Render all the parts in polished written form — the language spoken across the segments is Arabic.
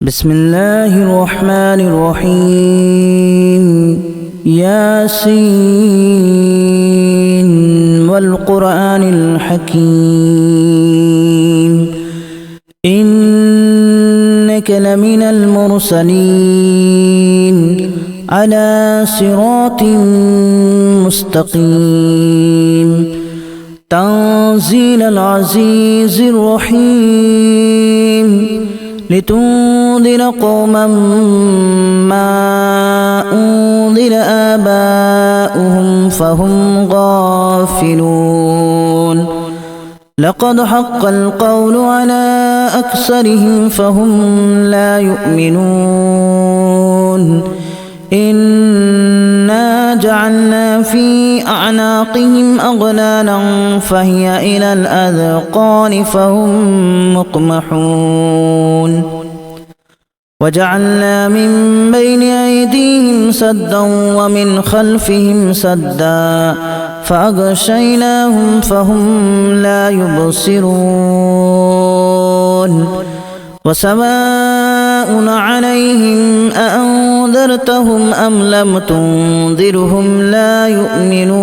بسم الله الرحمن الرحيم ياسين والقرآن الحكيم إنك لمن المرسلين على صراط مستقيم تنزيل العزيز الرحيم لتنذر قوما ما أنذر آباؤهم فهم غافلون لقد حق القول على أكثرهم فهم لا يؤمنون إنا جعلنا في أعناقهم أغلالا فهي إلى الأذقان فهم مقمحون وجعلنا من بين أيديهم سدا ومن خلفهم سدا فأغشيناهم فهم لا يبصرون وسواء عليهم أأنذرتهم أم لم تنذرهم لا يؤمنون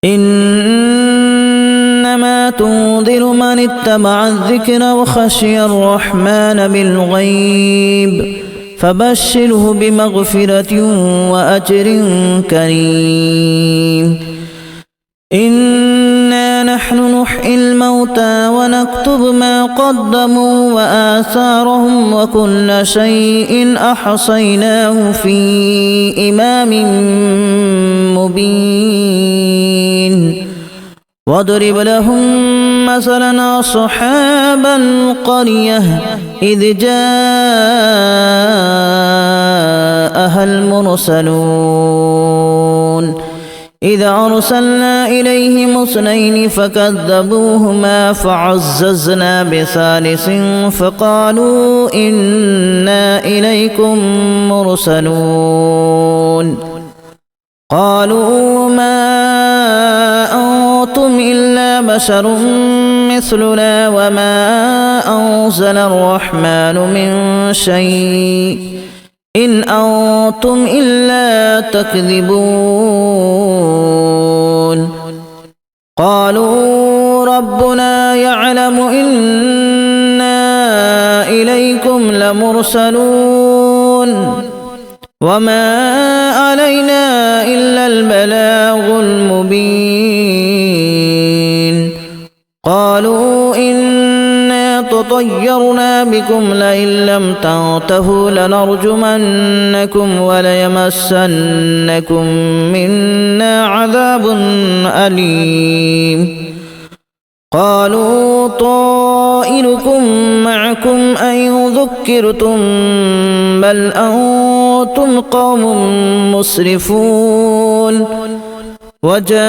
إنما تنذر من اتبع الذكر وخشي الرحمن بالغيب فبشره بمغفرة وأجر كريم إنا نحن نحيي الموتى ونكتب ما قدموا وآثارهم وكل شيء أحصيناه في إمام مبين واضرب لهم مثلا أصحاب القرية إذ جاءها المرسلون إذا أرسلنا إليهم اثنين فكذبوهما فعززنا بثالث فقالوا إنا إليكم مرسلون قالوا ما أنتم إلا بشر مثلنا وما أنزل الرحمن من شيء إن أنتم إلا تكذبون قالوا ربنا يعلم إنا إليكم لمرسلون وما علينا إلا البلاغ المبين قالوا إنا تطيرنا بكم لئن لم تنتهوا لنرجمنكم وليمسنكم منا عذاب أليم قالوا طائركم معكم أن ذكرتم بل أنتم قوم مسرفون وجاء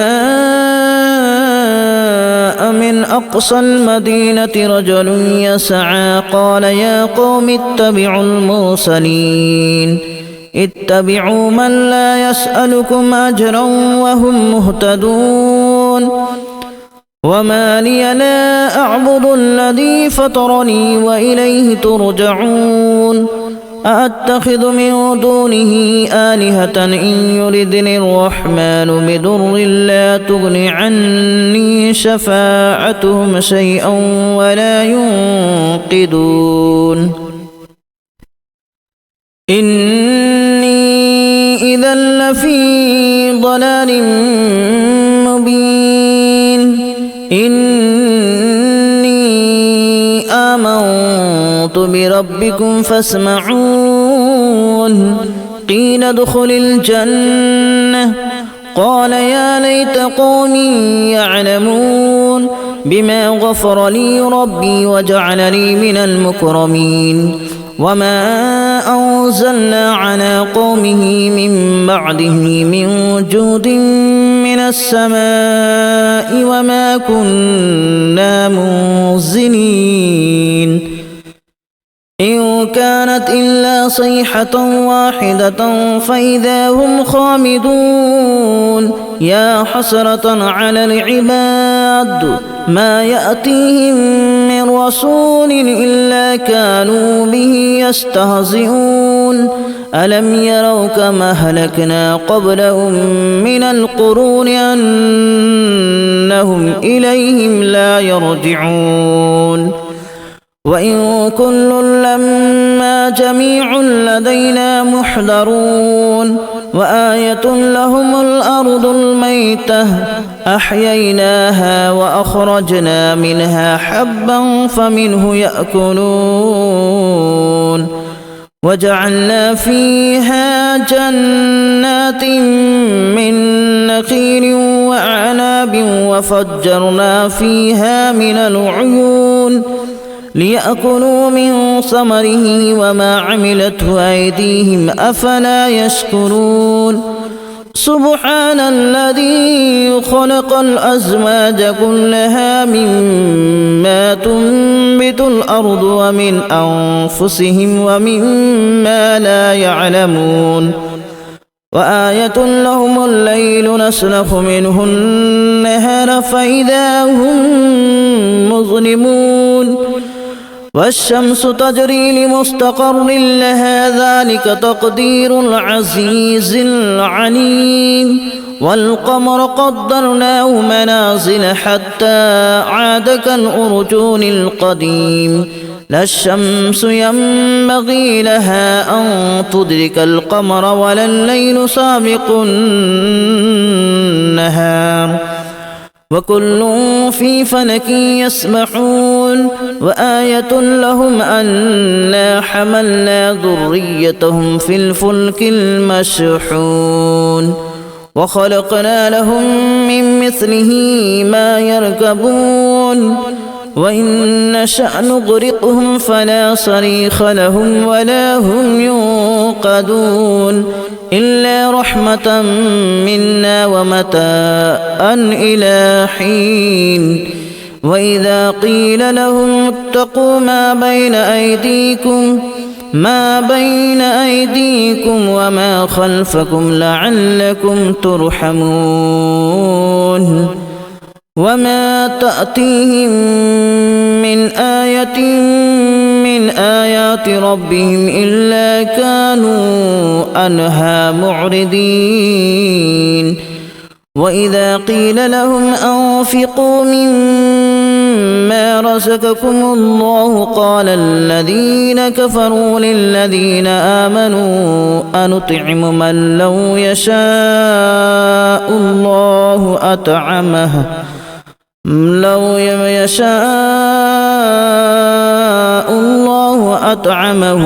من أقصى المدينة رجل يسعى قال يا قوم اتبعوا المرسلين اتبعوا من لا يسألكم أجرا وهم مهتدون وما لي لا أعبد الذي فطرني وإليه ترجعون أأتخذ من دونه آلهة إن يردني الرحمن بضر لا تغن عني شفاعتهم شيئا ولا ينقذون إني إذا لفي ضلال مبين إني آمنت بربكم فاسمعون قيل ادخل الجنة قال يا ليت قومي يعلمون بما غفر لي ربي وجعلني من المكرمين وما أنزلنا على قومه من بعده من جود من السماء وما كنا منزلين إن كانت إلا صيحة واحدة فإذا هم خامدون يا حسرة على العباد ما يأتيهم من رسول إلا كانوا به يستهزئون ألم يروا كما أهلكنا قبلهم من القرون أنهم إليهم لا يرجعون وإن كل لما جميع لدينا محضرون وآية لهم الأرض الميتة أحييناها وأخرجنا منها حبا فمنه يأكلون وجعلنا فيها جنات من نخيل وأعناب وفجرنا فيها من العيون ليأكلوا من ثمره وما عملته أيديهم أفلا يشكرون سبحان الذي خلق الأزواج كلها مما تنبت الأرض ومن أنفسهم ومما لا يعلمون وآية لهم الليل نسلخ منه النهار فإذا هم مظلمون والشمس تجري لمستقر لها ذلك تقدير العزيز العليم والقمر قدرناه منازل حتى عاد كالأرجون القديم لا الشمس ينبغي لها أن تدرك القمر ولا الليل سابق النهار وكل في فلك يسبحون وآية لهم أنا حملنا ذريتهم في الفلك المشحون وخلقنا لهم من مثله ما يركبون وإن نشأ نغرقهم فلا صريخ لهم ولا هم ينقذون إلا رحمة منا ومتاعا إلى حين وإذا قيل لهم اتقوا ما بين أيديكم وما خلفكم لعلكم ترحمون وما تأتيهم من آية من آيات ربهم إلا كانوا عنها معرضين وإذا قيل لهم أنفقوا مما رزقكم الله قال الذين كفروا للذين آمنوا أنطعم من لو يشاء الله أطعمه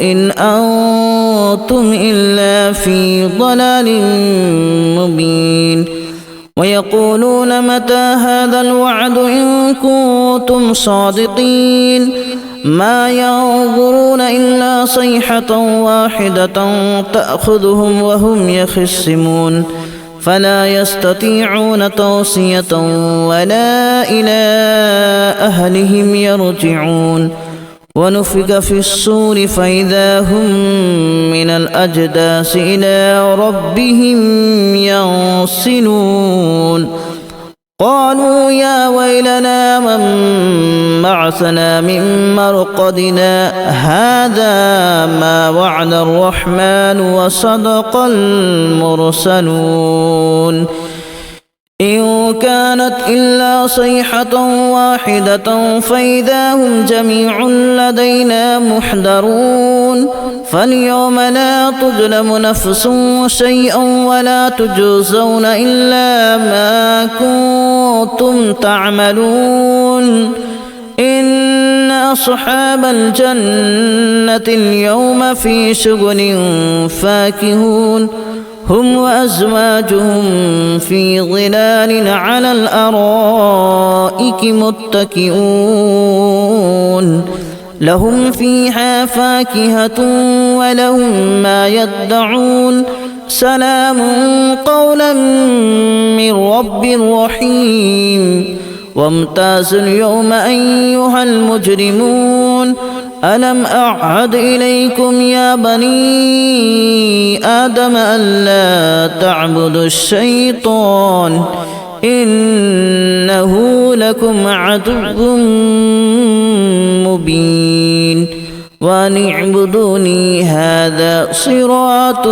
إن أنتم إلا في ضلال مبين ويقولون متى هذا الوعد إن كنتم صادقين ما ينظرون إلا صيحة واحدة تأخذهم وهم يخصمون فلا يستطيعون توصية ولا إلى أهلهم يرجعون ونفخ في الصور فإذا هم من الأجداث إلى ربهم ينسلون قالوا يا ويلنا من بعثنا من مرقدنا هذا ما وعد الرحمن وصدق المرسلون إن كانت إلا صيحة واحدة فإذا هم جميع لدينا محضرون فاليوم لا تظلم نفس شيئا ولا تجزون إلا ما كنتم تعملون إن أصحاب الجنة اليوم في شغل فاكهون هم وأزواجهم في ظلال على الأرائك متكئون لهم فيها فاكهة ولهم ما يدعون سلام قولا من رب رحيم وامتازوا اليوم أيها المجرمون ألم أعهد إليكم يا بني آدم ألا تعبدوا الشيطان إنه لكم عدو مبين وأن اعبدوني هذا صراط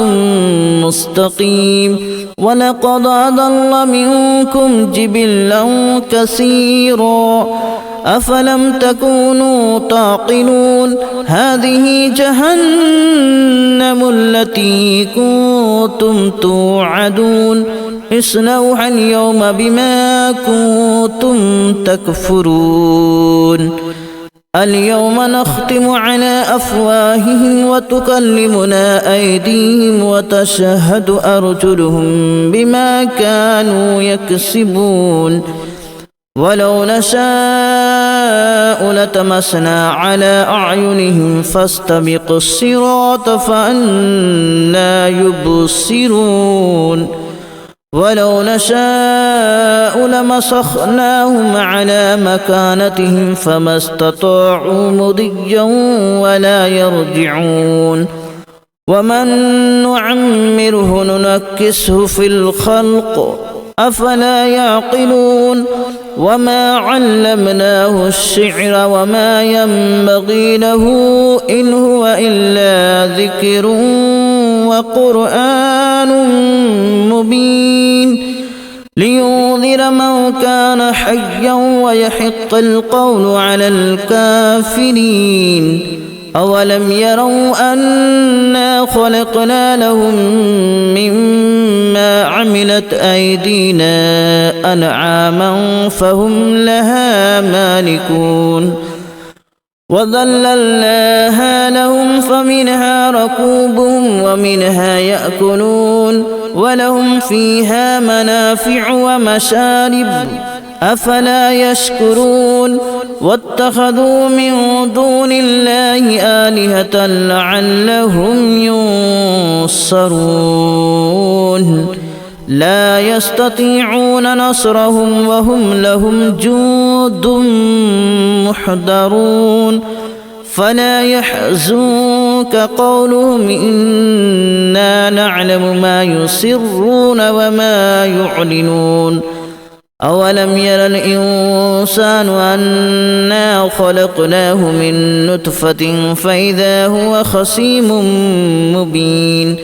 مستقيم ولقد أضل منكم جبلا كثيرا أفلم تكونوا تعقلون هذه جهنم التي كنتم توعدون اصلوها اليوم بما كنتم تكفرون اليوم نختم على أفواههم وتكلمنا أيديهم وتشهد أرجلهم بما كانوا يكسبون ولو نشاء لتمسنا على أعينهم فاستبقوا الصراط فأنى يبصرون ولو نشاء لمسخناهم على مكانتهم فما استطاعوا مضيا ولا يرجعون ومن نعمره ننكسه في الخلق أفلا يعقلون وما علمناه الشعر وما ينبغي له إن هو إلا ذكر وقرآن مبين لينذر من كان حيا ويحق القول على الكافرين أولم يروا أنا خلقنا لهم مما عملت أيدينا أنعاما فهم لها مالكون وذللناها لهم فمنها ركوبهم ومنها يأكلون ولهم فيها منافع ومشارب أفلا يشكرون واتخذوا من دون الله آلهة لعلهم ينصرون لا يستطيعون نصرهم وهم لهم جند محضرون فلا يحزنك قولهم إنا نعلم ما يسرون وما يعلنون أولم ير الإنسان أنا خلقناه من نطفة فإذا هو خصيم مبين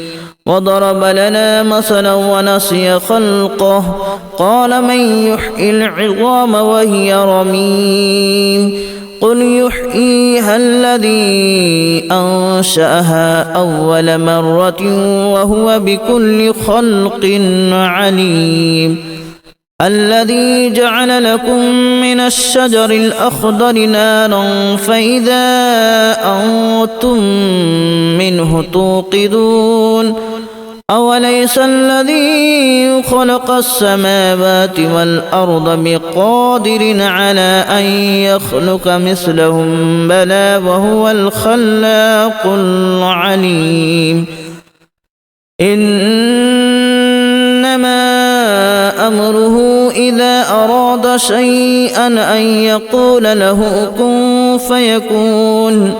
وضرب لنا مثلا ونسي خلقه قال من يحيي العظام وهي رميم قل يحييها الذي أنشأها أول مرة وهو بكل خلق عليم الذي جعل لكم من الشجر الأخضر نارا فإذا أنتم منه توقدون أوليس الذي خلق السماوات والأرض بقادر على أن يخلق مثلهم بلى وهو الخلاق العليم إنما أمره إذا أراد شيئا أن يقول له كن فيكون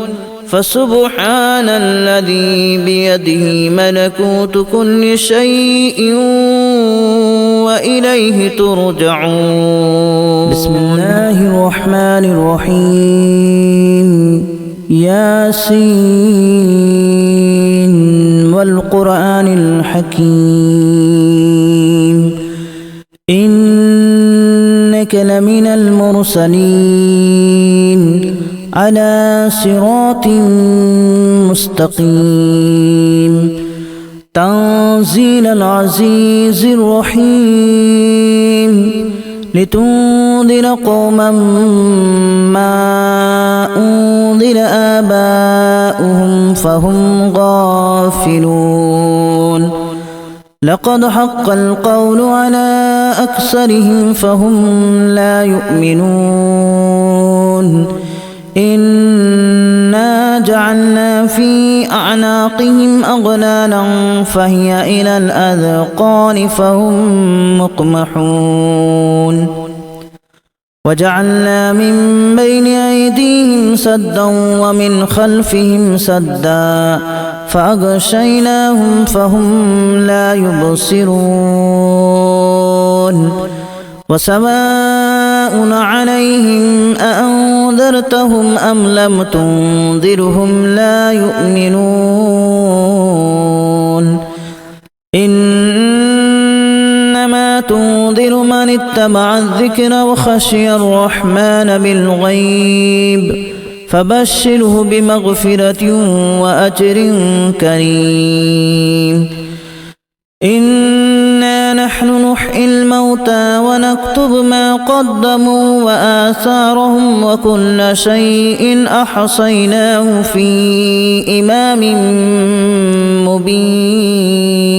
فسبحان الذي بيده ملكوت كل شيء وإليه ترجعون بسم الله الرحمن الرحيم ياسين والقرآن الحكيم إنك لمن المرسلين على صراط مستقيم تنزيل العزيز الرحيم لتنذر قوما ما أنذر آباؤهم فهم غافلون لقد حق القول على أكثرهم فهم لا يؤمنون إنا جعلنا في أعناقهم أغلالا فهي إلى الأذقان فهم مقمحون وجعلنا من بين أيديهم سدا ومن خلفهم سدا فأغشيناهم فهم لا يبصرون وسواء عليهم أأنذرتهم أم لم تنذرهم لا يؤمنون إنما تنذر من اتبع الذكر وخشي الرحمن بالغيب فبشره بمغفرة وأجر كريم إنا نحن نحيي الموتى ونكتب ما قدموا وآثارهم وكل شيء أحصيناه في إمام مبين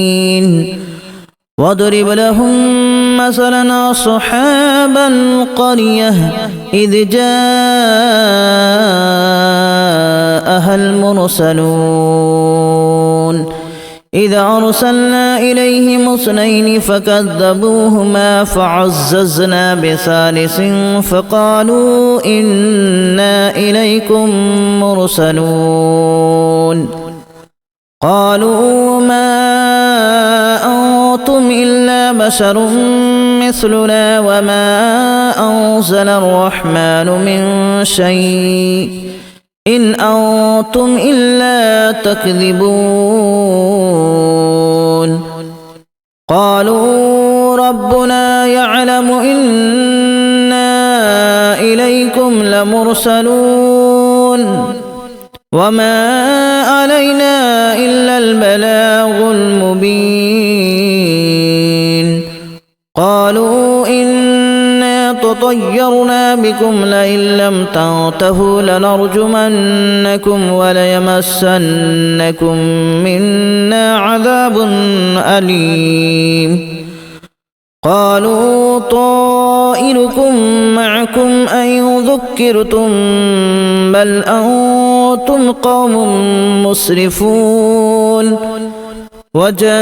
واضرب لهم مثلا أصحاب القرية إذ جاءها المرسلون إذا أرسلنا إليهم اثنين فكذبوهما فعززنا بثالث فقالوا إنا إليكم مرسلون قالوا ما أنتم إلا بشر مثلنا وما أنزل الرحمن من شيء إن أنتم إلا تكذبون قالوا ربنا يعلم إنا إليكم لمرسلون وما علينا إلا البلاغ المبين قالوا إنا تطيرنا بكم لئن لم تنتهوا لنرجمنكم وليمسنكم منا عذاب أليم قالوا طائركم معكم أن ذكرتم بل أنتم قوم مسرفون وجاء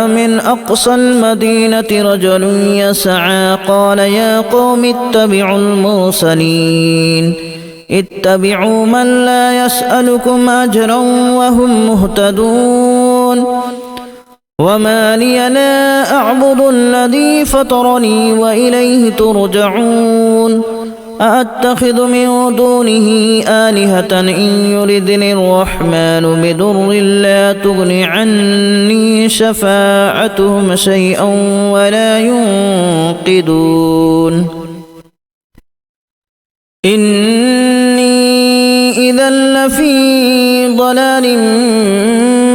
من أقصى المدينة رجل يسعى قال يا قوم اتبعوا المرسلين اتبعوا من لا يسألكم أجرا وهم مهتدون وما لي لا أعبد الذي فطرني وإليه ترجعون أأتخذ من دونه آلهة إن يردني الرحمن بضر لا تغن عني شفاعتهم شيئا ولا ينقذون إني إذا لفي ضلال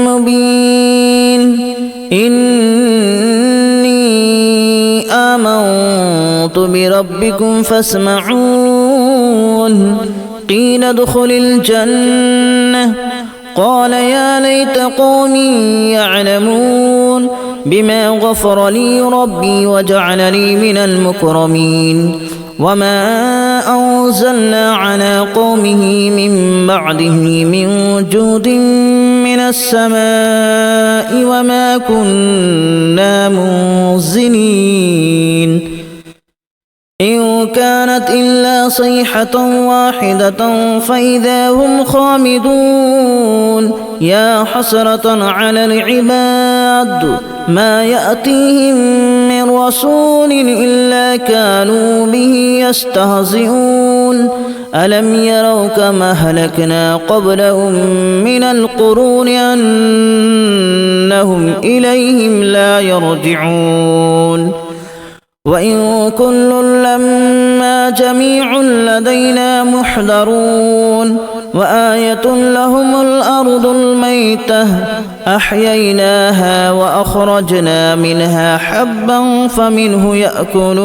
مبين إني آمنت بربكم فاسمعون قيل ادخل الجنة قال يا ليت قومي يعلمون بما غفر لي ربي وجعلني من المكرمين وما أنزلنا على قومه من بعده من جود من السماء وما كنا منزلين إن كانت إلا صيحة واحدة فإذا هم خامدون يا حسرة على العباد ما يأتيهم من رسول إلا كانوا به يستهزئون ألم يروا كما أهلكنا قبلهم من القرون أنهم إليهم لا يرجعون وإن كل لما جميع لدينا محضرون وآية لهم الأرض الميتة أحييناها وأخرجنا منها حبا فمنه يأكلون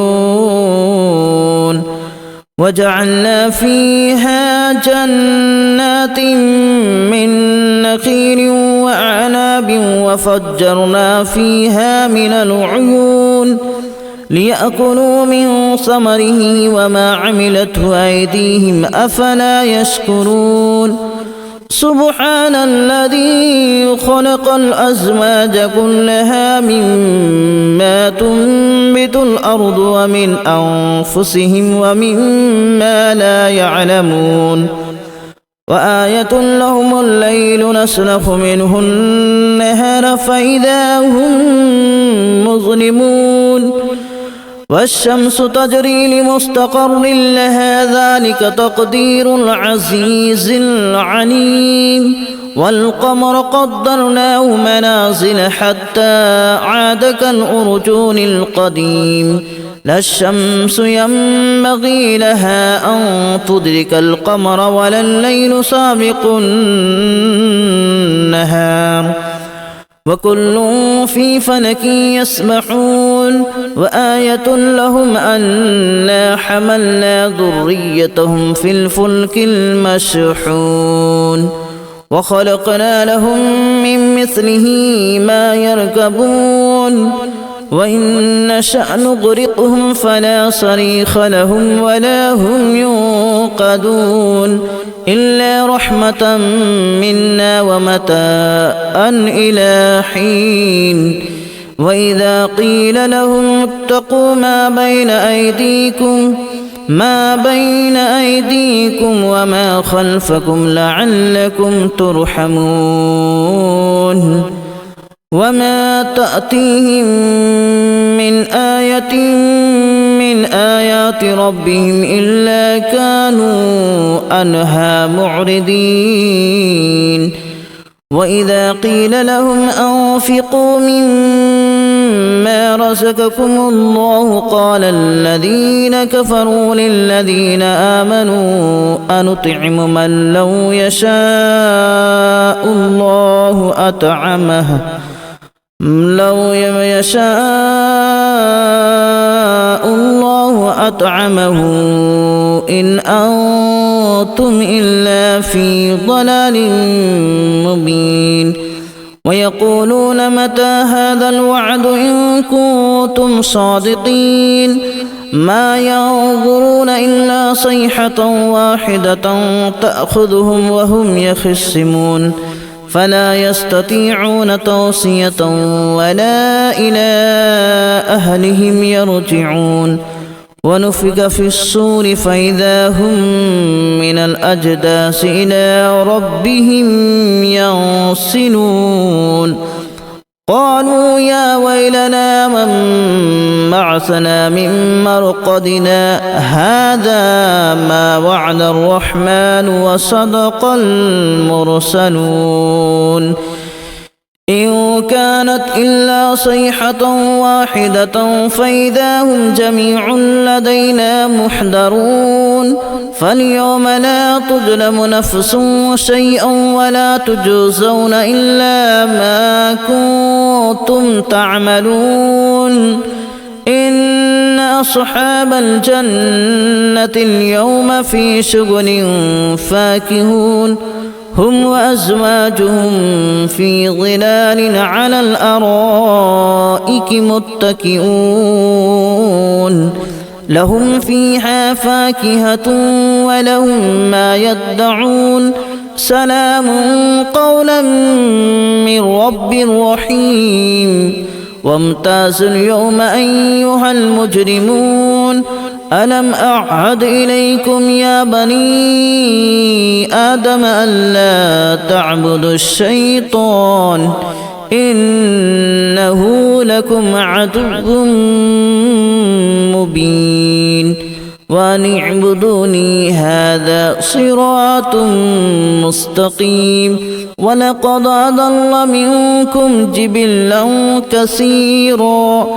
وجعلنا فيها جنات من نخيل وأعناب وفجرنا فيها من العيون ليأكلوا من ثمره وما عملته أيديهم أفلا يشكرون سبحان الذي خلق الأزواج كلها مما تنبت الأرض ومن أنفسهم ومما لا يعلمون وآية لهم الليل نسلخ منه النهار فإذا هم مظلمون والشمس تجري لمستقر لها ذلك تقدير العزيز العليم والقمر قدرناه منازل حتى عاد كالأرجون القديم لا الشمس ينبغي لها أن تدرك القمر ولا الليل سابق النهار وكل في فلك يسبحون وآية لهم أنا حملنا ذريتهم في الفلك المشحون وخلقنا لهم من مثله ما يركبون وإن نشأ نغرقهم فلا صريخ لهم ولا هم ينقذون إلا رحمة منا ومتاعا إلى حين وإذا قيل لهم اتقوا ما بين أيديكم وما خلفكم لعلكم ترحمون وما تأتيهم من آية من آيات ربهم إلا كانوا عنها معرضين وإذا قيل لهم أنفقوا مما رزقكم الله قال الذين كفروا للذين آمنوا أنطعم من لو يشاء الله أطعمه إن أنتم إلا في ضلال مبين ويقولون متى هذا الوعد إن كنتم صادقين ما ينظرون إلا صيحة واحدة تأخذهم وهم يخصمون فلا يستطيعون توصية ولا إلى أهلهم يرجعون ونفخ في الصور فإذا هم من الأجداث إلى ربهم ينسلون قالوا يا ويلنا من بعثنا من مرقدنا هذا ما وعد الرحمن وصدق المرسلون إن كانت إلا صيحة واحدة فإذا هم جميع لدينا محضرون فاليوم لا تظلم نفس شيئا ولا تجزون إلا ما كنتم تعملون إن أصحاب الجنة اليوم في شغل فاكهون هم وأزواجهم في ظلال على الأرائك متكئون لهم فيها فاكهة ولهم ما يدعون سلام قولا من رب رحيم وامتازوا اليوم أيها المجرمون ألم أعهد إليكم يا بني آدم ألا تعبدوا الشيطان إنه لكم عدو مبين وأن اعبدوني هذا صراط مستقيم ولقد أضل منكم جبلا كثيرا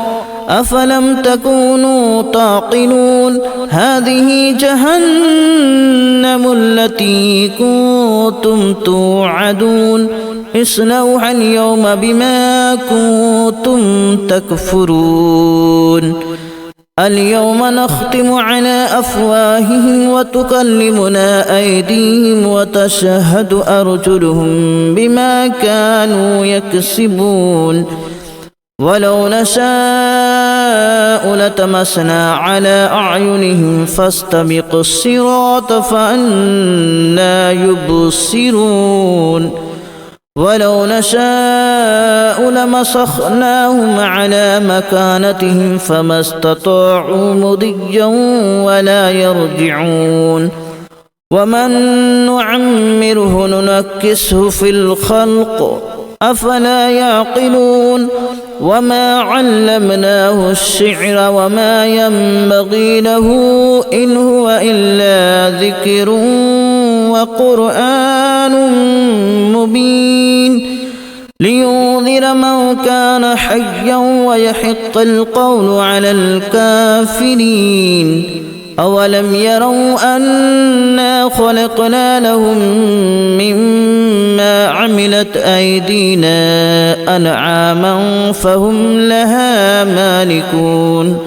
أفلم تكونوا تعقلون هذه جهنم التي كنتم توعدون اصلوها اليوم بما كنتم تكفرون اليوم نختم على أفواههم وتكلمنا أيديهم وتشهد أرجلهم بما كانوا يكسبون ولو نشاء لتمسنا على أعينهم فاستبقوا الصراط فأنى يبصرون ولو نشاء لمسخناهم على مكانتهم فما استطاعوا مضيا ولا يرجعون ومن نعمره ننكسه في الخلق أفلا يعقلون وما علمناه الشعر وما ينبغي له إن هو إلا ذكر وقرآن مبين لينذر من كان حيا ويحق القول على الكافرين أولم يروا أنا خلقنا لهم مما عملت أيدينا أنعاما فهم لها مالكون